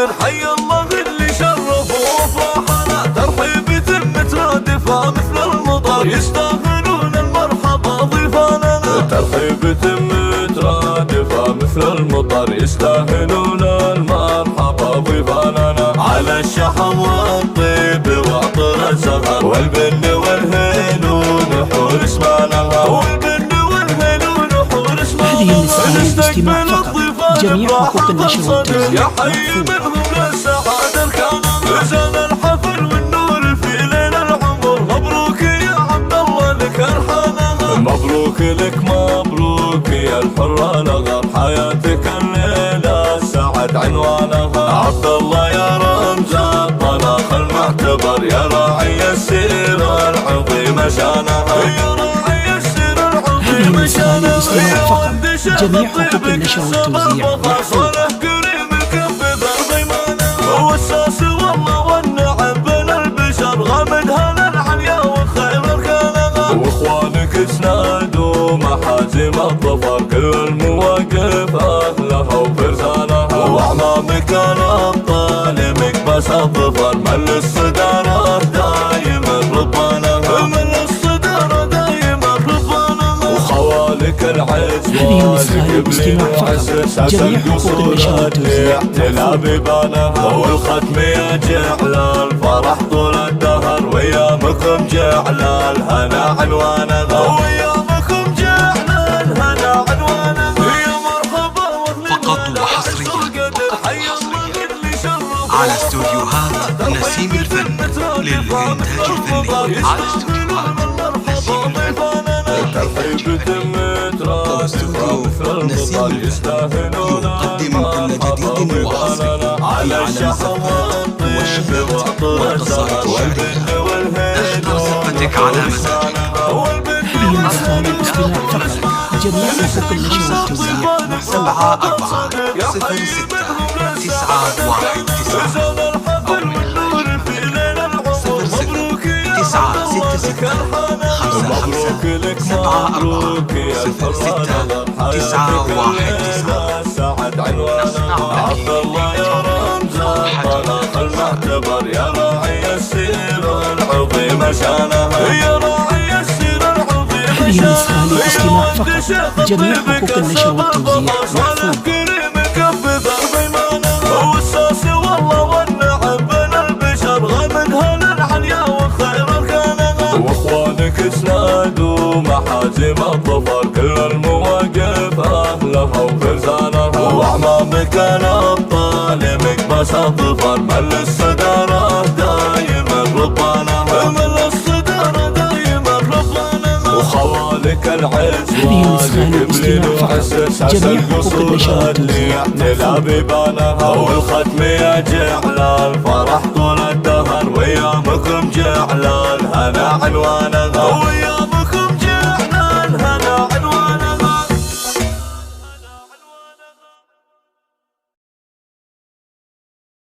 قدر حي الله اللي شرف وفرحنا، ترحيبة مترادفة مثل المطر يستاهلون المرحبا ضيفاننا، ترحيبة مترادفة مثل المطر يستاهلون المرحبا ضيفاننا، على الشحم والطيب وعطر الزهر والبن والهيل ونحور اسمنا، والبن والهيل ونحور اسمنا. هذه النسخة للاستماع فقط، جميع حقوق النشر والتوزيع يا حي منهم للسعادة الكاملة، لزان الحفل والنور في ليل العمر، مبروك يا عبد الله لك ارحمنا، مبروك لك مبروك يا الحرة الأغر، حياتك الليلة سعد عنوانها، عبد الله يا رمز الطلاق المعتبر، يا راعي السير العظيم شانها، يا راعي السير العظيم شانها. الاستماع فقط، جميع حقوق النشر والتوزيع محفوظ. كريم الكف ضرب ايمانه، والساس والله والنعم بين البشر، غامد هلا العليا وخير اركانها، واخوانك اسنادوا محازم الظفر، كل المواقف اهلها وفرسانها، واعمامك الابطال مكبس الظفر، من الصداره دايما ربانها، من الصداره دايما ربانها، وخوالك العز هذه النسخة للاستماع فقط، جميع حقوق النشر والتوزيع تلا ببانها، والختم يجعل الفرح طول الدهر، ويامكم جعل الهنا عنوانها، ويامكم جعل الهنا عنوانها، يا مرحبا فقط وحصريا على استوديوهات نسيم الفن للإنتاج الفني، على استوديوهات نسيم الفن. ترحيبة مترادفة نسيم الفن يقدم كل جديد وحصري على الشحم والطيب وعطر الزهر والبن والهيل ثقتك على مزاجك. هذه النسخة للاستماع فقط، جميع حقوق النشر والتوزيع محفوظ. 7 سعد عنوانها، عبد الله يا رمز الطلاق المعتبر، يا راعي السير العظيم شانها، يا راعي السير العظيم شانها. هذه النسخة للاستماع فقط، جميع حقوق النشر والتوزيع محفوظ. كريم الكف ضرب ايمانه، والساس والله والنعم بين البشر، غامد هلا العليا وخير اركانها، واخوانك اسنادوا محازم الظفر، كل المواقف اهلها وفرسانها، واعمامك الابطال مكبس الظفر، من الصداره دايما ربانها، من الصداره دايما ربانها، وخوالك العز هذه النسخة للاستماع فقط، جميع حقوق النشر والتوزيع تلا ببانها، والختم يجعل الفرح طول الدهر، ويامكم جعل الهنا عنوانها.